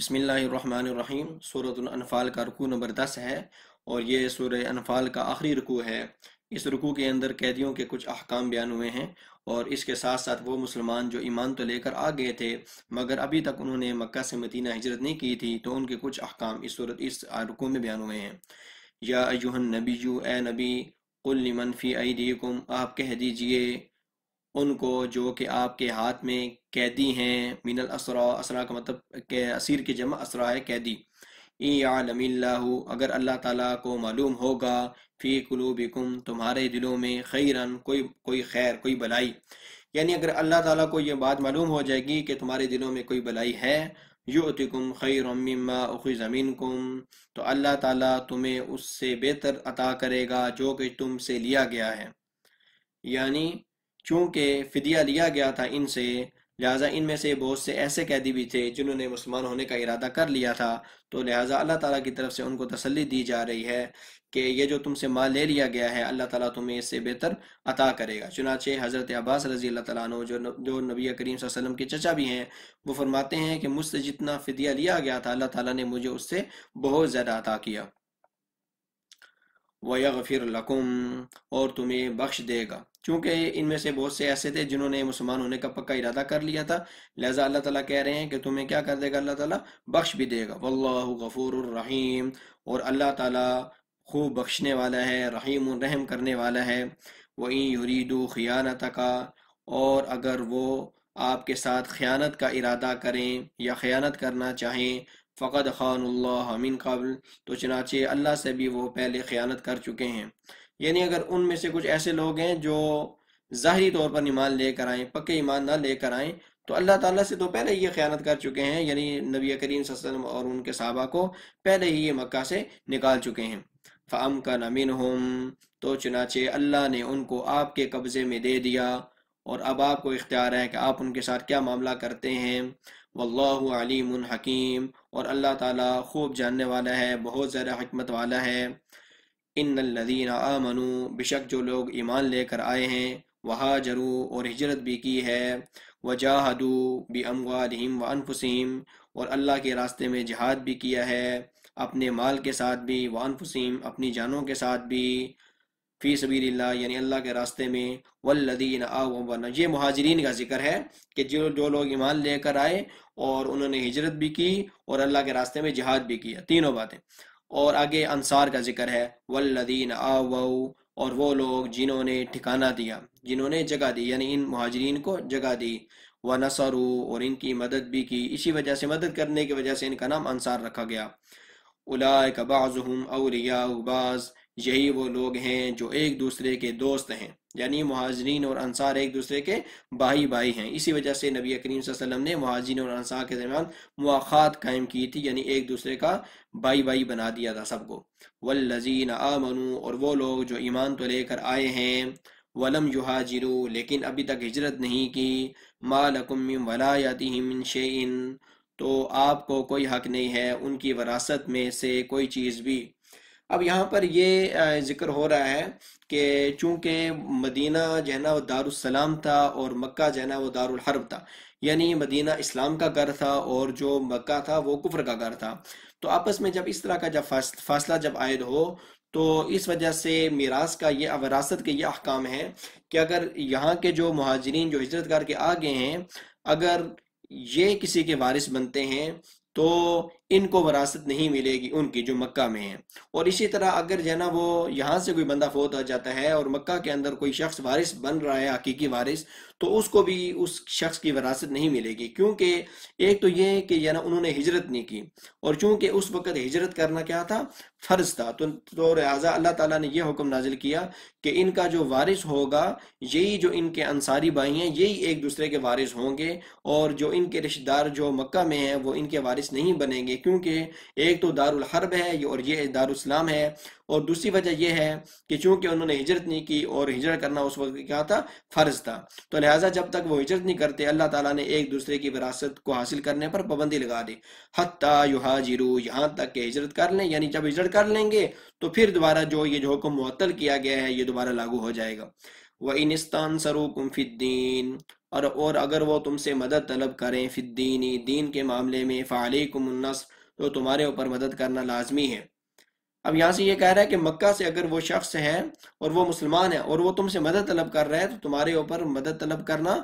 بسم اللہ الرحمن الرحیم۔ سورۃ الانفال کا رکوع نمبر 10 ہے اور یہ سورہ انفال کا آخری رکوع ہے۔ اس رکوع کے اندر قیدیوں کے کچھ احکام بیان ہوئے ہیں اور اس کے ساتھ ساتھ وہ مسلمان جو ایمان تو لے کر آ گئے تھے مگر ابھی تک انہوں نے مکہ سے مدینہ ہجرت نہیں کی تھی تو ان کے کچھ احکام اس رکوع میں بیان ہوئے ہیں۔ یا ایہا النبی، اے نبی، قل لمن فی ایدیکم، آپ کہہ دیجئے ان کو جو کہ آپ کے ہاتھ میں قیدی ہیں، من الاسرا، اسرا کا مطلب کہ اسیر کی جمع اسرا ہے قیدی۔ ان یعلم اللہ، اگر اللہ تعالیٰ کو معلوم ہوگا، فی قلوبکم، تمہارے دلوں میں، خیرن، کوئی خیر، کوئی بلائی، یعنی اگر اللہ تعالیٰ کو یہ بات معلوم ہو جائے گی کہ تمہارے دلوں میں کوئی بلائی ہے، یؤتکم خیرا مما اخذ منکم، تو اللہ تعالیٰ تمہیں اس سے بہتر عطا کرے گا جو کہ تم سے لیا گیا ہے، یعنی چونکہ فدیہ لیا گیا تھا ان سے، لہٰذا ان میں سے بہت سے ایسے قیدی بھی تھے جنہوں نے مسلمان ہونے کا ارادہ کر لیا تھا، تو لہٰذا اللہ تعالیٰ کی طرف سے ان کو تسلی دی جا رہی ہے کہ یہ جو تم سے مال لے لیا گیا ہے اللہ تعالیٰ تمہیں اس سے بہتر عطا کرے گا۔ چنانچہ حضرت عباس رضی اللہ تعالیٰ عنہ جو نبی کریم صلی اللہ علیہ وسلم کے چچا بھی ہیں، وہ فرماتے ہیں کہ مجھ سے جتنا فدیہ لیا گیا تھا اللہ تعالیٰ نے مجھے اس سے بہت زیادہ عطا کیا۔ وَيَغْفِرْ لَكُمْ، اور تمہیں بخش دے گا، چونکہ ان میں سے بہت سے ایسے تھے جنہوں نے مسلمان ہونے کا پکا ارادہ کر لیا تھا، لہٰذا اللہ تعالیٰ کہہ رہے ہیں کہ تمہیں کیا کر دے گا، اللہ تعالیٰ بخش بھی دے گا۔ واللہ غفور الرحیم، اور اللہ تعالیٰ خوب بخشنے والا ہے، رحیم رحم کرنے والا ہے۔ وَإِن يُرِيدُوا خِيَانَتَكَ، اور اگر وہ آپ کے ساتھ خیانت کا ارادہ کریں یا خیانت کرنا چاہیں، فقد خان اللہ من قبل، تو چنانچہ اللہ سے بھی وہ پہلے خیانت کر چکے ہیں، یعنی اگر ان میں سے کچھ ایسے لوگ ہیں جو ظاہری طور پر ایمان لے کر آئیں، پکے ایمان نہ لے کر آئیں، تو اللہ تعالیٰ سے تو پہلے یہ خیانت کر چکے ہیں، یعنی نبی کریم صلی اللہ علیہ وسلم اور ان کے صحابہ کو پہلے ہی یہ مکہ سے نکال چکے ہیں۔ فَأَمْكَنَ مِنْهُمْ، تو چنانچہ اللہ نے ان کو آپ کے قبضے میں دے دیا اور اب آپ کو اختیار ہے کہ آپ ان کے ساتھ کیا معاملہ کرتے ہیں۔ واللہ علیم حکیم، اور اللہ تعالیٰ خوب جاننے والا ہے، بہت زیادہ حکمت والا ہے۔ ان الذین آمنوا، بشک جو لوگ ایمان لے کر آئے ہیں، وہاجروا، اور ہجرت بھی کی ہے، وجاہدوا باموالہم وانفسہم، اور اللہ کے راستے میں جہاد بھی کیا ہے، اپنے مال کے ساتھ بھی، وانفسہم، اپنی جانوں کے ساتھ بھی، فی سبیل اللہ، یعنی اللہ کے راستے میں، والذین آووا، یہ مہاجرین کا ذکر ہے کہ جو لوگ ایمان لے کر آئے اور انہوں نے ہجرت بھی کی اور اللہ کے راستے میں جہاد بھی کیا، تینوں باتیں۔ اور آگے انصار کا ذکر ہے، والذین آووا، اور وہ لوگ جنہوں نے ٹھکانہ دیا، جنہوں نے جگہ دی، یعنی ان مہاجرین کو جگہ دی، ونصروا، اور ان کی مدد بھی کی، اسی وجہ سے مدد کرنے کی وجہ سے ان کا نام انصار رکھا گیا۔ اولئک بعضهم اولیاء بعض، یہی وہ لوگ ہیں جو ایک دوسرے کے دوست ہیں، یعنی مہاجرین اور انصار ایک دوسرے کے بھائی ہیں، اسی وجہ سے نبی کریم صلی اللہ علیہ وسلم نے مہاجرین اور انصار کے درمیان مواخات قائم کی تھی، یعنی ایک دوسرے کا بھائی بنا دیا تھا سب کو۔ والذین آمنوا، اور وہ لوگ جو ایمان تو لے کر آئے ہیں، ولم یہاجروا، لیکن ابھی تک ہجرت نہیں کی، ما لکم من ولایتہم من شیء، تو آپ کو کوئی حق نہیں ہے ان کی وراثت میں سے کوئی چیز بھی۔ اب یہاں پر یہ ذکر ہو رہا ہے کہ چونکہ مدینہ جو ہے نا وہ دارالسلام تھا اور مکہ جو ہے نا وہ دارالحرب تھا، یعنی مدینہ اسلام کا گھر تھا اور جو مکہ تھا وہ کفر کا گھر تھا، تو آپس میں جب اس طرح کا جب فاصلہ جب عائد ہو تو اس وجہ سے میراث کا یہ وراثت کے یہ احکام ہیں کہ اگر یہاں کے جو مہاجرین جو ہجرت کر کے آگے ہیں، اگر یہ کسی کے وارث بنتے ہیں تو ان کو وراثت نہیں ملے گی ان کی جو مکہ میں ہیں، اور اسی طرح اگر جو ہے نا وہ یہاں سے کوئی بندہ فوت ہو جاتا ہے اور مکہ کے اندر کوئی شخص وارث بن رہا ہے حقیقی وارث، تو اس کو بھی اس شخص کی وراثت نہیں ملے گی، کیونکہ ایک تو یہ کہ جو ہے نا انہوں نے ہجرت نہیں کی، اور چونکہ اس وقت ہجرت کرنا کیا تھا، فرض تھا، تو لہٰذا اللہ تعالیٰ نے یہ حکم نازل کیا کہ ان کا جو وارث ہوگا، یہی جو ان کے انصاری بھائی ہیں یہی ایک دوسرے کے وارث ہوں گے، اور جو ان کے رشتہ دار جو مکہ میں ہیں وہ ان کے وارث نہیں بنیں گے، کیونکہ ایک تو دارالحرب ہے اور یہ دارالاسلام ہے، اور دوسری وجہ یہ ہے کہ چونکہ انہوں نے ہجرت نہیں کی اور ہجرت کرنا اس وقت کیا تھا، فرض تھا، تو لہٰذا جب تک وہ ہجرت نہیں کرتے اللہ تعالیٰ نے ایک دوسرے کی وراثت کو حاصل کرنے پر پابندی لگا دی، حتیٰ یہاجروا، یہاں تک کہ ہجرت کر لیں، یعنی جب ہجرت کر لیں گے تو پھر دوبارہ جو یہ جو حکم معطل کیا گیا ہے یہ دوبارہ لاگو ہو جائے گا۔ وَإِنِ اسْتَنْصَرُوكُمْ فِي الدِّينِ، اور اگر وہ تم سے مدد طلب کریں فی الدین، دین کے معاملے میں، فعلیکم النصر، تو تمہارے اوپر مدد کرنا لازمی ہے۔ اب یہاں سے یہ کہہ رہا ہے کہ مکہ سے اگر وہ شخص ہے اور وہ مسلمان ہے اور وہ تم سے مدد طلب کر رہا ہے تو تمہارے اوپر مدد طلب کرنا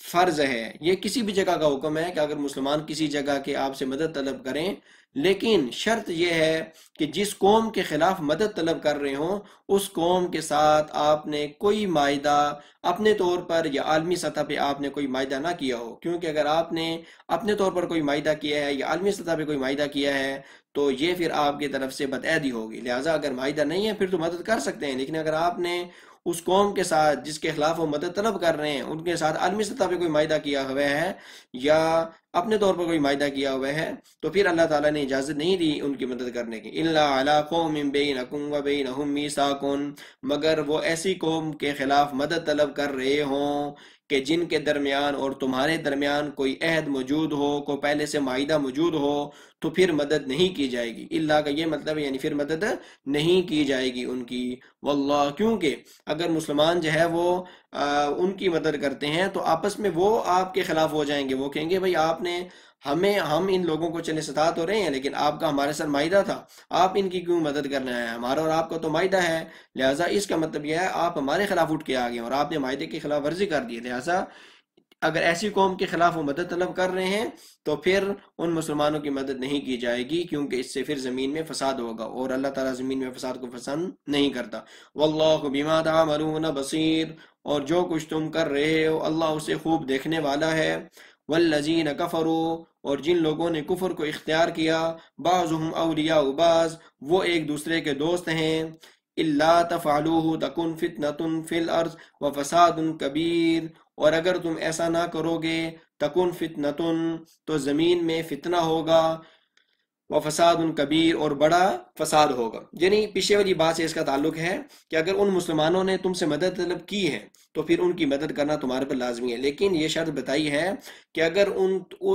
فرض ہے۔ یہ کسی بھی جگہ کا حکم ہے کہ اگر مسلمان کسی جگہ کے آپ سے مدد طلب کریں، لیکن شرط یہ ہے کہ جس قوم کے خلاف مدد طلب کر رہے ہوں اس قوم کے ساتھ آپ نے کوئی معاہدہ اپنے طور پر یا عالمی سطح پہ آپ نے کوئی معاہدہ نہ کیا ہو، کیونکہ اگر آپ نے اپنے طور پر کوئی معاہدہ کیا ہے یا عالمی سطح پہ کوئی معاہدہ کیا ہے تو یہ پھر آپ کی طرف سے بدعہدی ہوگی۔ لہٰذا اگر معاہدہ نہیں ہے پھر تو مدد کر سکتے ہیں، لیکن اگر آپ نے اس قوم کے ساتھ جس کے خلاف وہ مدد طلب کر رہے ہیں ان کے ساتھ عالمی سطح پہ کوئی معاہدہ کیا ہوا ہے یا اپنے طور پر کوئی معاہدہ کیا ہوا ہے تو پھر اللہ تعالیٰ نے اجازت نہیں دی ان کی مدد کرنے کی۔ الا علی قوم بینکم و بینہم میثاق، مگر وہ ایسی قوم کے خلاف مدد طلب کر رہے ہوں کہ جن کے درمیان اور تمہارے درمیان کوئی عہد موجود ہو، کوئی پہلے سے معاہدہ موجود ہو، تو پھر مدد نہیں کی جائے گی۔ اللہ کا یہ مطلب ہے یعنی پھر مدد نہیں کی جائے گی ان کی۔ واللہ، کیونکہ اگر مسلمان جو ہے وہ ان کی مدد کرتے ہیں تو آپس میں وہ آپ کے خلاف ہو جائیں گے، وہ کہیں گے بھئی آپ نے ہم ان لوگوں کو چلے ستا تو رہے ہیں لیکن آپ کا ہمارے ساتھ معاہدہ تھا، آپ ان کی کیوں مدد کرنا ہے؟ ہمارا اور آپ کا تو معاہدہ ہے، لہٰذا اس کا مطلب یہ ہے آپ ہمارے خلاف اٹھ کے آ گئے اور آپ نے معاہدے کی خلاف ورزی کر دی۔ لہٰذا اگر ایسی قوم کے خلاف وہ مدد طلب کر رہے ہیں تو پھر ان مسلمانوں کی مدد نہیں کی جائے گی، کیونکہ اس سے پھر زمین میں فساد ہوگا اور اللہ تعالیٰ زمین میں فساد کو پسند نہیں کرتا۔ واللہ بما تعملون بصیر، اور جو کچھ تم کر رہے ہو اللہ اسے خوب دیکھنے والا ہے۔ والذین کفروا، اور جن لوگوں نے کفر کو اختیار کیا، بعضهم اولیاء بعض، وہ ایک دوسرے کے دوست ہیں۔ الا تفعلوه تکن فتنة فی الارض وفساد کبیر، اور اگر تم ایسا نہ کرو گے تکن فتنتن، تو زمین میں فتنہ ہوگا، وفساد کبیر، اور بڑا فساد ہوگا۔ یعنی پیچھے والی بات سے اس کا تعلق ہے کہ اگر ان مسلمانوں نے تم سے مدد طلب کی ہے تو پھر ان کی مدد کرنا تمہارے پر لازمی ہے، لیکن یہ شرط بتائی ہے کہ اگر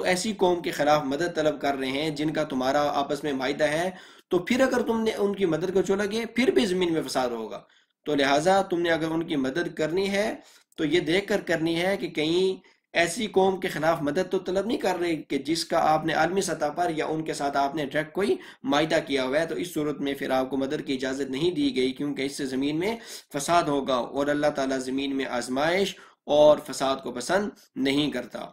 ایسی قوم کے خلاف مدد طلب کر رہے ہیں جن کا تمہارا آپس میں معاہدہ ہے تو پھر اگر تم نے ان کی مدد کو چھوڑا گے پھر بھی زمین میں فساد ہوگا۔ تو لہٰذا تم نے اگر ان کی مدد کرنی ہے تو یہ دیکھ کر کرنی ہے کہ کہیں ایسی قوم کے خلاف مدد تو طلب نہیں کر رہے کہ جس کا آپ نے عالمی سطح پر یا ان کے ساتھ آپ نے ڈائریکٹ کوئی معاہدہ کیا ہوا ہے، تو اس صورت میں پھر آپ کو مدد کی اجازت نہیں دی گئی، کیونکہ اس سے زمین میں فساد ہوگا اور اللہ تعالیٰ زمین میں آزمائش اور فساد کو پسند نہیں کرتا۔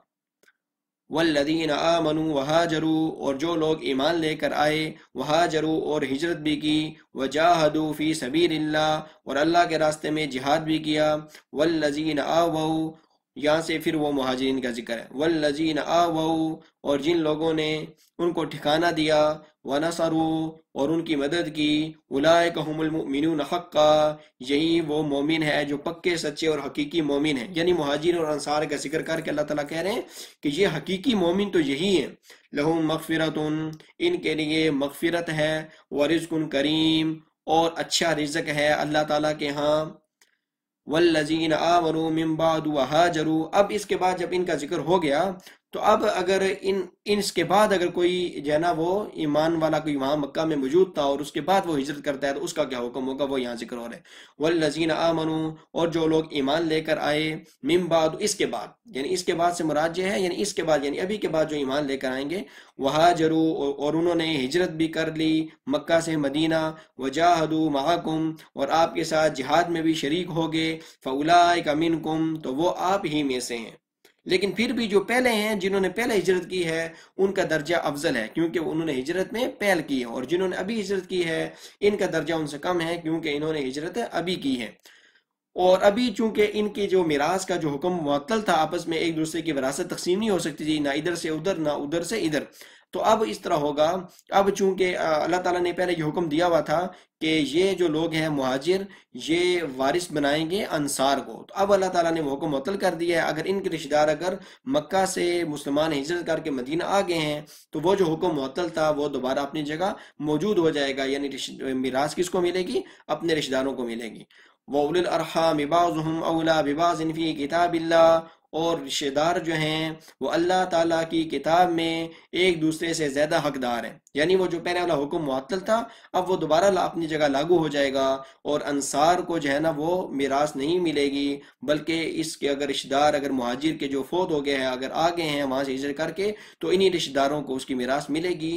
والذین آمنوا وہاجروا، اور جو لوگ ایمان لے کر آئے، وہاجروا، اور ہجرت بھی کی، وجاہدوا فی سبیل اللہ، اور اللہ کے راستے میں جہاد بھی کیا، والذین آووا، یہاں سے پھر وہ مہاجرین کا ذکر ہے، والذین آووا، اور جن لوگوں نے ان کو ٹھکانہ دیا، ونصروا، اور ان کی مدد کی، اولئک هم المؤمنون حقا، یہی وہ مومن ہے جو پکے سچے اور حقیقی مومن ہیں۔ یعنی مہاجرین اور انصار کا ذکر کر کے اللہ تعالیٰ کہہ رہے ہیں کہ یہ حقیقی مومن تو یہی ہیں۔ لہم مغفرۃ، ان کے لیے مغفرت ہے، ورزق کریم، اور اچھا رزق ہے اللہ تعالیٰ کے ہاں۔ والذین آمنوا من بعد وہاجروا، اب اس کے بعد جب ان کا ذکر ہو گیا تو اب اگر اس کے بعد اگر کوئی جو ہے نا وہ ایمان والا کوئی وہاں مکہ میں موجود تھا اور اس کے بعد وہ ہجرت کرتا ہے تو اس کا کیا حکم ہوگا، وہ یہاں ذکر ہو رہا ہے۔ والذین آمنوا، اور جو لوگ ایمان لے کر آئے، من بعد، اس کے بعد، یعنی اس کے بعد سے مراد یہ ہے یعنی اس کے بعد یعنی ابھی کے بعد جو ایمان لے کر آئیں گے، وہاجروا، اور انہوں نے ہجرت بھی کر لی مکہ سے مدینہ، وجاہدوا معکم، اور آپ کے ساتھ جہاد میں بھی شریک ہو گئے، فاولئک منکم، تو وہ آپ ہی میں سے ہیں۔ لیکن پھر بھی جو پہلے ہیں جنہوں نے پہلے ہجرت کی ہے ان کا درجہ افضل ہے کیونکہ انہوں نے ہجرت میں پہل کی ہے، اور جنہوں نے ابھی ہجرت کی ہے ان کا درجہ ان سے کم ہے کیونکہ انہوں نے ہجرت ابھی کی ہے۔ اور ابھی چونکہ ان کی جو میراث کا جو حکم معطل تھا، آپس میں ایک دوسرے کی وراثت تقسیم نہیں ہو سکتی تھی، نہ ادھر سے ادھر نہ ادھر سے ادھر، تو اب اس طرح ہوگا۔ اب چونکہ اللہ تعالیٰ نے پہلے یہ حکم دیا ہوا تھا کہ یہ جو لوگ ہیں مہاجر یہ وارث بنائیں گے انصار کو، تو اب اللہ تعالیٰ نے وہ حکم معطل کر دیا ہے۔ اگر ان کے رشتہ دار اگر مکہ سے مسلمان ہجرت کر کے مدینہ آ گئے ہیں تو وہ جو حکم معطل تھا وہ دوبارہ اپنی جگہ موجود ہو جائے گا، یعنی میراث کس کو ملے گی؟ اپنے رشتہ داروں کو ملے گی۔ وَأُولِي الْأَرْحَامِ بَعْضُهُمْ أَوْلَىٰ بِبَعْضٍ فِي كِتَابِ اللَّهِ، اور رشتہ دار جو ہیں وہ اللہ تعالیٰ کی کتاب میں ایک دوسرے سے زیادہ حقدار ہیں، یعنی وہ جو پہلے والا حکم معطل تھا اب وہ دوبارہ اپنی جگہ لاگو ہو جائے گا، اور انصار کو جو ہے نا وہ میراث نہیں ملے گی، بلکہ اس کے اگر رشتہ دار اگر مہاجر کے جو فوت ہو گئے ہیں اگر آ گئے ہیں وہاں سے ہجرت کر کے تو انہی رشتہ داروں کو اس کی میراث ملے گی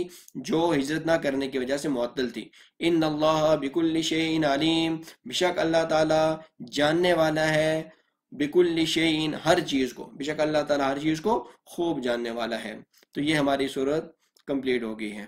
جو ہجرت نہ کرنے کی وجہ سے معطل تھی۔ ان اللہ بکل شیء علیم، بے شک اللہ تعالیٰ جاننے والا ہے، بکل شیء ہر چیز کو، بے شک اللہ تعالیٰ ہر چیز کو خوب جاننے والا ہے۔ تو یہ ہماری صورت کمپلیٹ ہو گئی ہے۔